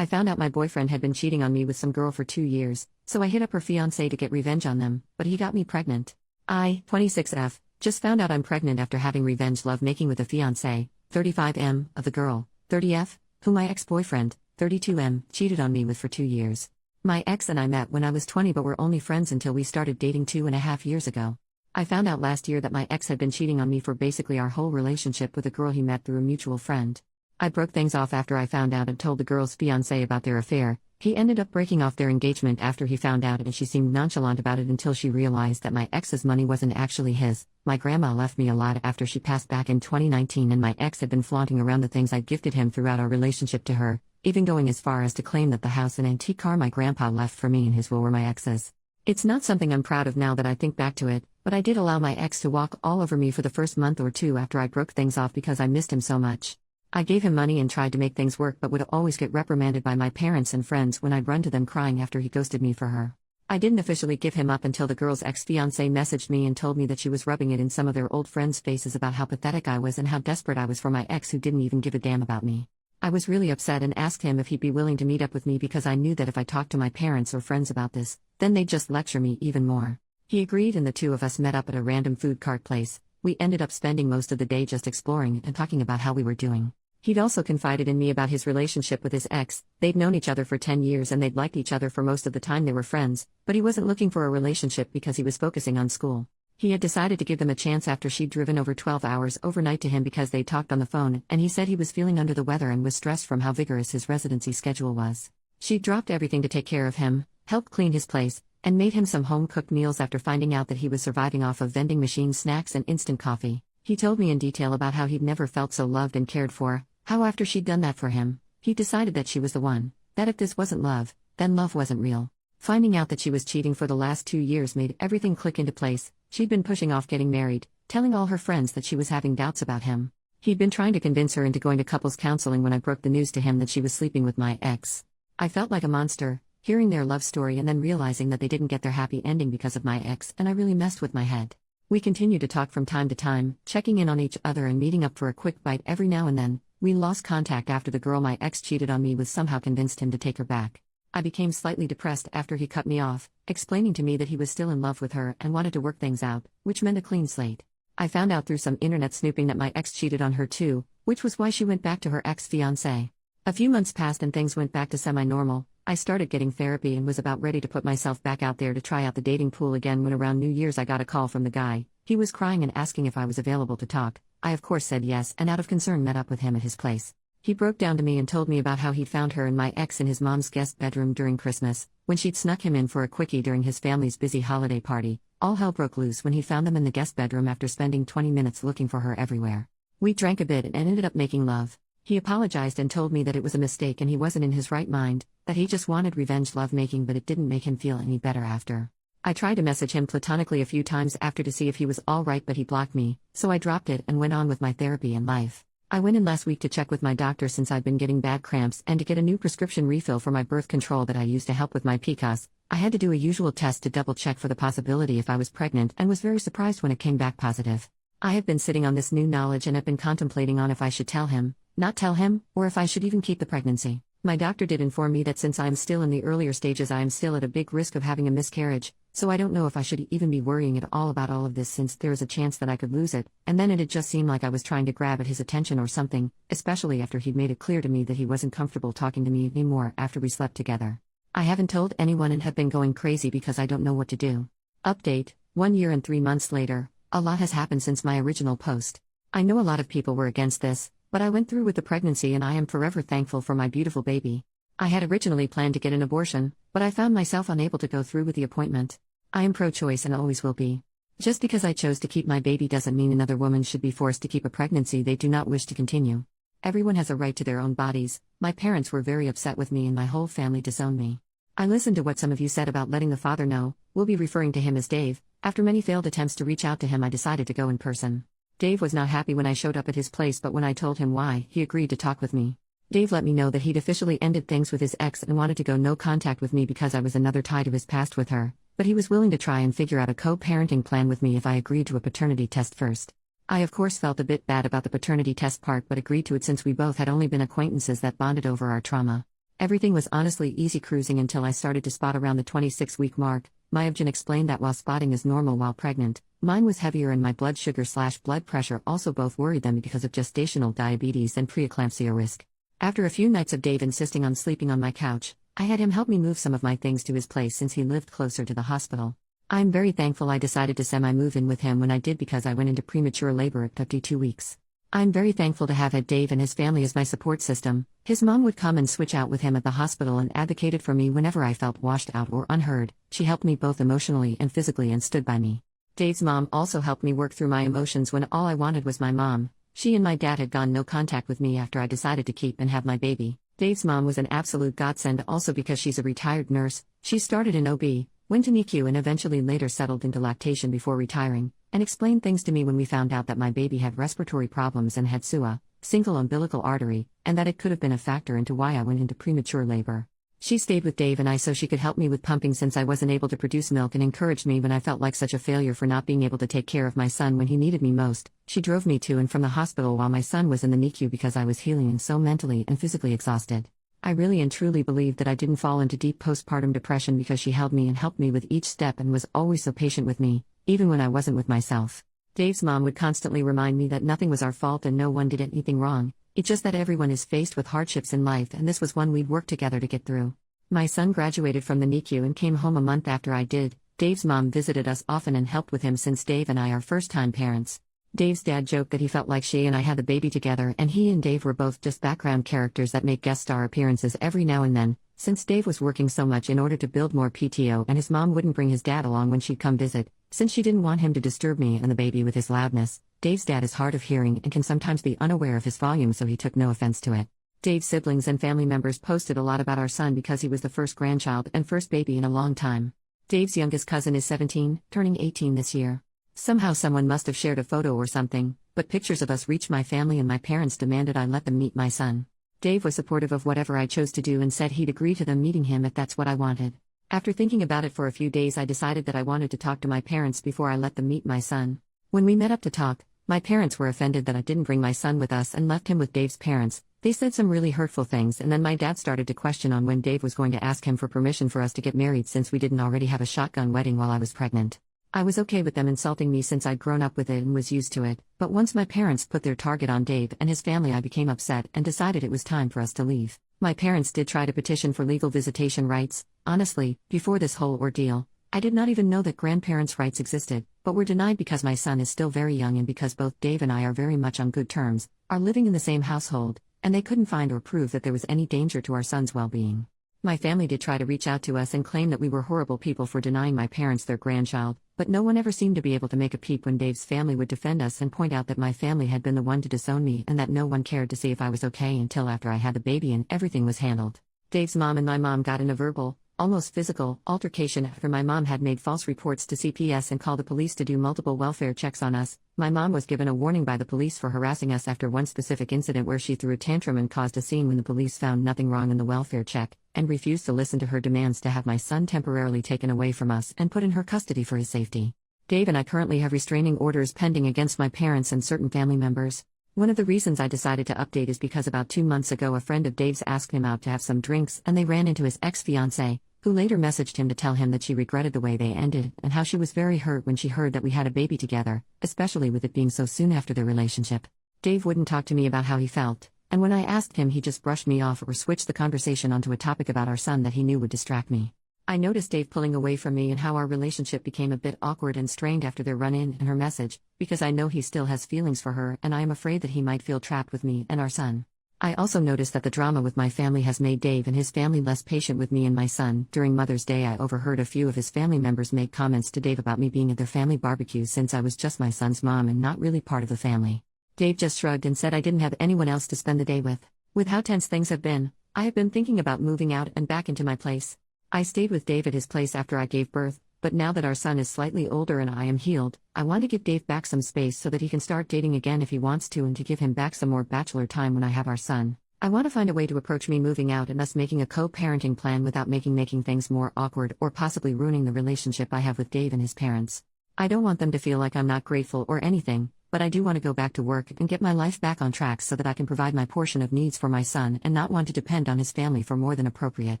I found out my boyfriend had been cheating on me with some girl for 2 years, so I hit up her fiancé to get revenge on them, but he got me pregnant. I, 26F, just found out I'm pregnant after having revenge love making with a fiancé, 35M, of the girl, 30F, who my ex-boyfriend, 32M, cheated on me with for 2 years. My ex and I met when I was 20 but were only friends until we started dating 2.5 years ago. I found out last year that my ex had been cheating on me for basically our whole relationship with a girl he met through a mutual friend. I broke things off after I found out and told the girl's fiancé about their affair. He ended up breaking off their engagement after he found out, and she seemed nonchalant about it until she realized that my ex's money wasn't actually his. My grandma left me a lot after she passed back in 2019, and my ex had been flaunting around the things I'd gifted him throughout our relationship to her, even going as far as to claim that the house and antique car my grandpa left for me in his will were my ex's. It's not something I'm proud of now that I think back to it, but I did allow my ex to walk all over me for the first month or two after I broke things off because I missed him so much. I gave him money and tried to make things work but would always get reprimanded by my parents and friends when I'd run to them crying after he ghosted me for her. I didn't officially give him up until the girl's ex-fiancé messaged me and told me that she was rubbing it in some of their old friends' faces about how pathetic I was and how desperate I was for my ex who didn't even give a damn about me. I was really upset and asked him if he'd be willing to meet up with me because I knew that if I talked to my parents or friends about this, then they'd just lecture me even more. He agreed and the two of us met up at a random food cart place. We ended up spending most of the day just exploring and talking about how we were doing. He'd also confided in me about his relationship with his ex. They'd known each other for 10 years and they'd liked each other for most of the time they were friends, but he wasn't looking for a relationship because he was focusing on school. He had decided to give them a chance after she'd driven over 12 hours overnight to him because they talked on the phone, and he said he was feeling under the weather and was stressed from how vigorous his residency schedule was. She'd dropped everything to take care of him, helped clean his place, and made him some home-cooked meals after finding out that he was surviving off of vending machine snacks and instant coffee. He told me in detail about how he'd never felt so loved and cared for, how after she'd done that for him, he decided that she was the one, that if this wasn't love, then love wasn't real. Finding out that she was cheating for the last 2 years made everything click into place. She'd been pushing off getting married, telling all her friends that she was having doubts about him. He'd been trying to convince her into going to couples counseling when I broke the news to him that she was sleeping with my ex. I felt like a monster, hearing their love story and then realizing that they didn't get their happy ending because of my ex, and I really messed with my head. We continued to talk from time to time, checking in on each other and meeting up for a quick bite every now and then. We lost contact after the girl my ex cheated on me with somehow convinced him to take her back. I became slightly depressed after he cut me off, explaining to me that he was still in love with her and wanted to work things out, which meant a clean slate. I found out through some internet snooping that my ex cheated on her too, which was why she went back to her ex-fiancé. A few months passed and things went back to semi-normal. I started getting therapy and was about ready to put myself back out there to try out the dating pool again when around New Year's I got a call from the guy. He was crying and asking if I was available to talk. I of course said yes and out of concern met up with him at his place. He broke down to me and told me about how he'd found her and my ex in his mom's guest bedroom during Christmas, when she'd snuck him in for a quickie during his family's busy holiday party. All hell broke loose when he found them in the guest bedroom after spending 20 minutes looking for her everywhere. We drank a bit and ended up making love. He apologized and told me that it was a mistake and he wasn't in his right mind, that he just wanted revenge lovemaking but it didn't make him feel any better after. I tried to message him platonically a few times after to see if he was alright but he blocked me, so I dropped it and went on with my therapy and life. I went in last week to check with my doctor since I'd been getting bad cramps and to get a new prescription refill for my birth control that I use to help with my PCOS. I had to do a usual test to double check for the possibility if I was pregnant and was very surprised when it came back positive. I have been sitting on this new knowledge and have been contemplating on if I should tell him, not tell him, or if I should even keep the pregnancy. My doctor did inform me that since I am still in the earlier stages I am still at a big risk of having a miscarriage, so I don't know if I should even be worrying at all about all of this since there is a chance that I could lose it, and then it'd just seem like I was trying to grab at his attention or something, especially after he'd made it clear to me that he wasn't comfortable talking to me anymore after we slept together. I haven't told anyone and have been going crazy because I don't know what to do. Update, 1 year and 3 months later, a lot has happened since my original post. I know a lot of people were against this, but I went through with the pregnancy and I am forever thankful for my beautiful baby. I had originally planned to get an abortion, but I found myself unable to go through with the appointment. I am pro-choice and always will be. Just because I chose to keep my baby doesn't mean another woman should be forced to keep a pregnancy they do not wish to continue. Everyone has a right to their own bodies. My parents were very upset with me and my whole family disowned me. I listened to what some of you said about letting the father know. We'll be referring to him as Dave. After many failed attempts to reach out to him I decided to go in person. Dave was not happy when I showed up at his place but when I told him why, he agreed to talk with me. Dave let me know that he'd officially ended things with his ex and wanted to go no contact with me because I was another tie to his past with her, but he was willing to try and figure out a co-parenting plan with me if I agreed to a paternity test first. I of course felt a bit bad about the paternity test part but agreed to it since we both had only been acquaintances that bonded over our trauma. Everything was honestly easy cruising until I started to spot around the 26-week mark. My obgyn explained that while spotting is normal while pregnant, mine was heavier and my blood sugar/blood pressure also both worried them because of gestational diabetes and preeclampsia risk. After a few nights of Dave insisting on sleeping on my couch, I had him help me move some of my things to his place since he lived closer to the hospital. I'm very thankful I decided to semi-move in with him when I did because I went into premature labor at 52 weeks. I'm very thankful to have had Dave and his family as my support system. His mom would come and switch out with him at the hospital and advocated for me whenever I felt washed out or unheard. She helped me both emotionally and physically and stood by me. Dave's mom also helped me work through my emotions when all I wanted was my mom. She and my dad had gone no contact with me after I decided to keep and have my baby. Dave's mom was an absolute godsend also because she's a retired nurse. She started in OB, went to NICU and eventually later settled into lactation before retiring, and explained things to me when we found out that my baby had respiratory problems and had SUA, single umbilical artery, and that it could have been a factor into why I went into premature labor. She stayed with Dave and I so she could help me with pumping since I wasn't able to produce milk and encouraged me when I felt like such a failure for not being able to take care of my son when he needed me most. She drove me to and from the hospital while my son was in the NICU because I was healing and so mentally and physically exhausted. I really and truly believe that I didn't fall into deep postpartum depression because she held me and helped me with each step and was always so patient with me, even when I wasn't with myself. Dave's mom would constantly remind me that nothing was our fault and no one did anything wrong. It's just that everyone is faced with hardships in life and this was one we'd work together to get through. My son graduated from the NICU and came home a month after I did. Dave's mom visited us often and helped with him since Dave and I are first-time parents. Dave's dad joked that he felt like she and I had the baby together and he and Dave were both just background characters that make guest star appearances every now and then, since Dave was working so much in order to build more PTO and his mom wouldn't bring his dad along when she'd come visit, since she didn't want him to disturb me and the baby with his loudness. Dave's dad is hard of hearing and can sometimes be unaware of his volume so he took no offense to it. Dave's siblings and family members posted a lot about our son because he was the first grandchild and first baby in a long time. Dave's youngest cousin is 17, turning 18 this year. Somehow someone must have shared a photo or something, but pictures of us reached my family and my parents demanded I let them meet my son. Dave was supportive of whatever I chose to do and said he'd agree to them meeting him if that's what I wanted. After thinking about it for a few days I decided that I wanted to talk to my parents before I let them meet my son. When we met up to talk, my parents were offended that I didn't bring my son with us and left him with Dave's parents. They said some really hurtful things and then my dad started to question on when Dave was going to ask him for permission for us to get married since we didn't already have a shotgun wedding while I was pregnant. I was okay with them insulting me since I'd grown up with it and was used to it, but once my parents put their target on Dave and his family I became upset and decided it was time for us to leave. My parents did try to petition for legal visitation rights. Honestly, before this whole ordeal, I did not even know that grandparents' rights existed, but were denied because my son is still very young and because both Dave and I are very much on good terms, are living in the same household, and they couldn't find or prove that there was any danger to our son's well-being. My family did try to reach out to us and claim that we were horrible people for denying my parents their grandchild, but no one ever seemed to be able to make a peep when Dave's family would defend us and point out that my family had been the one to disown me and that no one cared to see if I was okay until after I had the baby and everything was handled. Dave's mom and my mom got in a verbal, almost physical, altercation after my mom had made false reports to CPS and called the police to do multiple welfare checks on us. My mom was given a warning by the police for harassing us after one specific incident where she threw a tantrum and caused a scene when the police found nothing wrong in the welfare check, and refused to listen to her demands to have my son temporarily taken away from us and put in her custody for his safety. Dave and I currently have restraining orders pending against my parents and certain family members. One of the reasons I decided to update is because about 2 months ago a friend of Dave's asked him out to have some drinks and they ran into his ex-fiancée, who later messaged him to tell him that she regretted the way they ended and how she was very hurt when she heard that we had a baby together, especially with it being so soon after their relationship. Dave wouldn't talk to me about how he felt, and when I asked him he just brushed me off or switched the conversation onto a topic about our son that he knew would distract me. I noticed Dave pulling away from me and how our relationship became a bit awkward and strained after their run-in and her message, because I know he still has feelings for her and I am afraid that he might feel trapped with me and our son. I also noticed that the drama with my family has made Dave and his family less patient with me and my son. During Mother's Day I overheard a few of his family members make comments to Dave about me being at their family barbecues since I was just my son's mom and not really part of the family. Dave just shrugged and said I didn't have anyone else to spend the day with. With how tense things have been, I have been thinking about moving out and back into my place. I stayed with Dave at his place after I gave birth, but now that our son is slightly older and I am healed, I want to give Dave back some space so that he can start dating again if he wants to and to give him back some more bachelor time when I have our son. I want to find a way to approach me moving out and us making a co-parenting plan without making things more awkward or possibly ruining the relationship I have with Dave and his parents. I don't want them to feel like I'm not grateful or anything, but I do want to go back to work and get my life back on track so that I can provide my portion of needs for my son and not want to depend on his family for more than appropriate.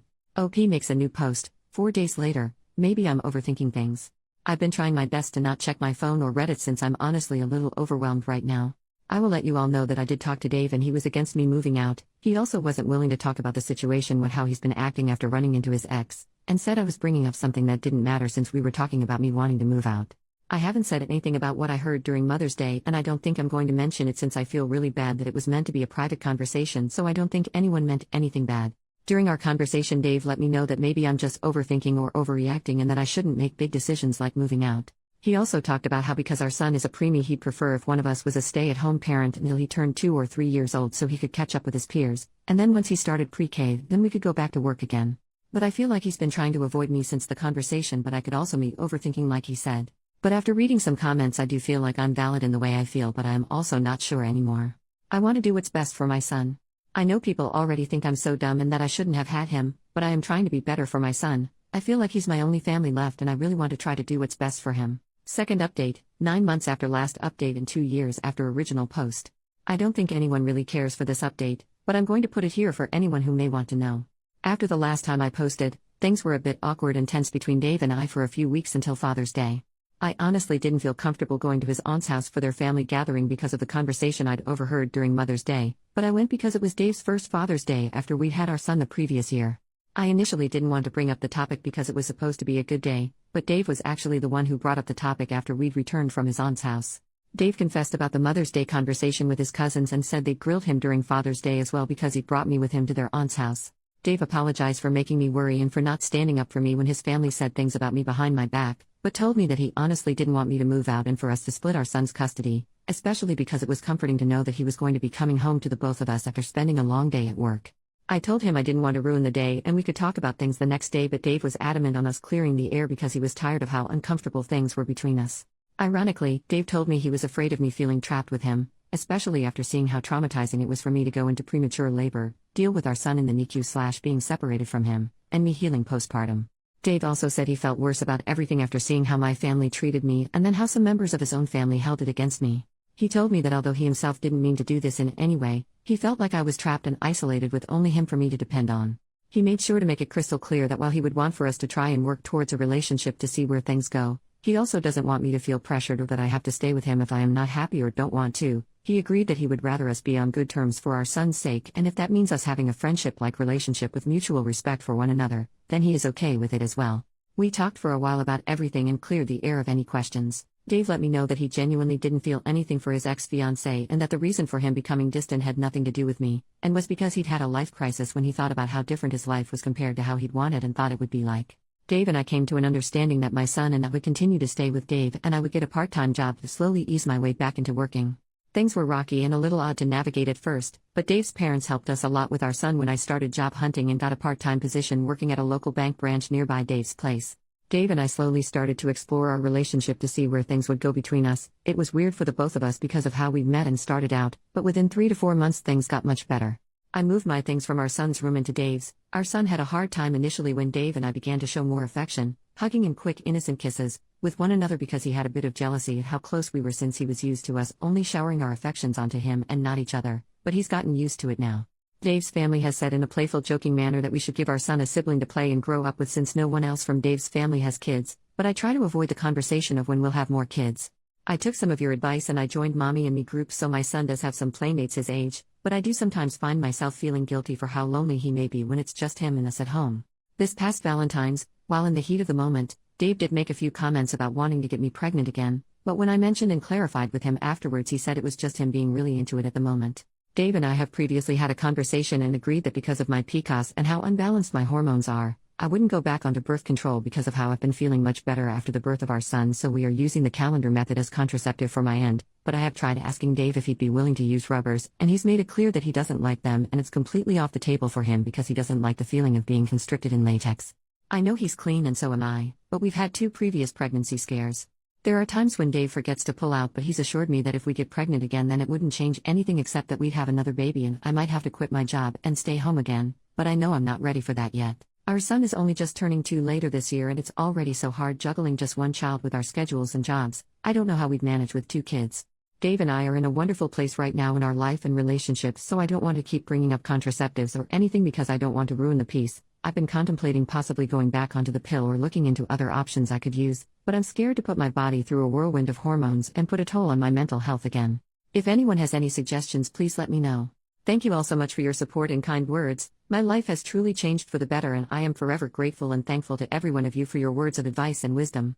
OP makes a new post, 4 days later. Maybe I'm overthinking things. I've been trying my best to not check my phone or Reddit since I'm honestly a little overwhelmed right now. I will let you all know that I did talk to Dave and he was against me moving out. He also wasn't willing to talk about the situation with how he's been acting after running into his ex, and said I was bringing up something that didn't matter since we were talking about me wanting to move out. I haven't said anything about what I heard during Mother's Day, and I don't think I'm going to mention it since I feel really bad that it was meant to be a private conversation, so I don't think anyone meant anything bad. During our conversation, Dave let me know that maybe I'm just overthinking or overreacting and that I shouldn't make big decisions like moving out. He also talked about how because our son is a preemie, he'd prefer if one of us was a stay-at-home parent until he turned 2 or 3 years old so he could catch up with his peers, and then once he started pre-K, then we could go back to work again. But I feel like he's been trying to avoid me since the conversation, but I could also be overthinking like he said. But after reading some comments, I do feel like I'm valid in the way I feel, but I am also not sure anymore. I want to do what's best for my son. I know people already think I'm so dumb and that I shouldn't have had him, but I am trying to be better for my son. I feel like he's my only family left and I really want to try to do what's best for him. Second update, 9 months after last update and 2 years after original post. I don't think anyone really cares for this update, but I'm going to put it here for anyone who may want to know. After the last time I posted, things were a bit awkward and tense between Dave and I for a few weeks until Father's Day. I honestly didn't feel comfortable going to his aunt's house for their family gathering because of the conversation I'd overheard during Mother's Day, but I went because it was Dave's first Father's Day after we'd had our son the previous year. I initially didn't want to bring up the topic because it was supposed to be a good day, but Dave was actually the one who brought up the topic after we'd returned from his aunt's house. Dave confessed about the Mother's Day conversation with his cousins and said they grilled him during Father's Day as well because he brought me with him to their aunt's house. Dave apologized for making me worry and for not standing up for me when his family said things about me behind my back, but told me that he honestly didn't want me to move out and for us to split our son's custody, especially because it was comforting to know that he was going to be coming home to the both of us after spending a long day at work. I told him I didn't want to ruin the day and we could talk about things the next day, but Dave was adamant on us clearing the air because he was tired of how uncomfortable things were between us. Ironically, Dave told me he was afraid of me feeling trapped with him, especially after seeing how traumatizing it was for me to go into premature labor, deal with our son in the NICU/being separated from him, and me healing postpartum. Dave also said he felt worse about everything after seeing how my family treated me and then how some members of his own family held it against me. He told me that although he himself didn't mean to do this in any way, he felt like I was trapped and isolated with only him for me to depend on. He made sure to make it crystal clear that while he would want for us to try and work towards a relationship to see where things go, he also doesn't want me to feel pressured or that I have to stay with him if I am not happy or don't want to. He agreed that he would rather us be on good terms for our son's sake, and if that means us having a friendship-like relationship with mutual respect for one another, then he is okay with it as well. We talked for a while about everything and cleared the air of any questions. Dave let me know that he genuinely didn't feel anything for his ex-fiancée and that the reason for him becoming distant had nothing to do with me, and was because he'd had a life crisis when he thought about how different his life was compared to how he'd wanted and thought it would be like. Dave and I came to an understanding that my son and I would continue to stay with Dave and I would get a part-time job to slowly ease my way back into working. Things were rocky and a little odd to navigate at first, but Dave's parents helped us a lot with our son when I started job hunting and got a part-time position working at a local bank branch nearby Dave's place. Dave and I slowly started to explore our relationship to see where things would go between us. It was weird for the both of us because of how we met and started out, but within 3 to 4 months things got much better. I moved my things from our son's room into Dave's. Our son had a hard time initially when Dave and I began to show more affection, hugging and quick innocent kisses, with one another because he had a bit of jealousy at how close we were since he was used to us only showering our affections onto him and not each other, but he's gotten used to it now. Dave's family has said in a playful joking manner that we should give our son a sibling to play and grow up with since no one else from Dave's family has kids, but I try to avoid the conversation of when we'll have more kids. I took some of your advice and I joined Mommy and Me groups so my son does have some playmates his age, but I do sometimes find myself feeling guilty for how lonely he may be when it's just him and us at home. This past Valentine's, while in the heat of the moment, Dave did make a few comments about wanting to get me pregnant again, but when I mentioned and clarified with him afterwards he said it was just him being really into it at the moment. Dave and I have previously had a conversation and agreed that because of my PCOS and how unbalanced my hormones are, I wouldn't go back onto birth control because of how I've been feeling much better after the birth of our son, so we are using the calendar method as contraceptive for my end, but I have tried asking Dave if he'd be willing to use rubbers, and he's made it clear that he doesn't like them and it's completely off the table for him because he doesn't like the feeling of being constricted in latex. I know he's clean and so am I, but we've had 2 previous pregnancy scares. There are times when Dave forgets to pull out, but he's assured me that if we get pregnant again then it wouldn't change anything except that we'd have another baby and I might have to quit my job and stay home again, but I know I'm not ready for that yet. Our son is only just turning 2 later this year and it's already so hard juggling just one child with our schedules and jobs. I don't know how we'd manage with 2 kids. Dave and I are in a wonderful place right now in our life and relationships, so I don't want to keep bringing up contraceptives or anything because I don't want to ruin the peace. I've been contemplating possibly going back onto the pill or looking into other options I could use, but I'm scared to put my body through a whirlwind of hormones and put a toll on my mental health again. If anyone has any suggestions, please let me know. Thank you all so much for your support and kind words. My life has truly changed for the better, and I am forever grateful and thankful to every one of you for your words of advice and wisdom.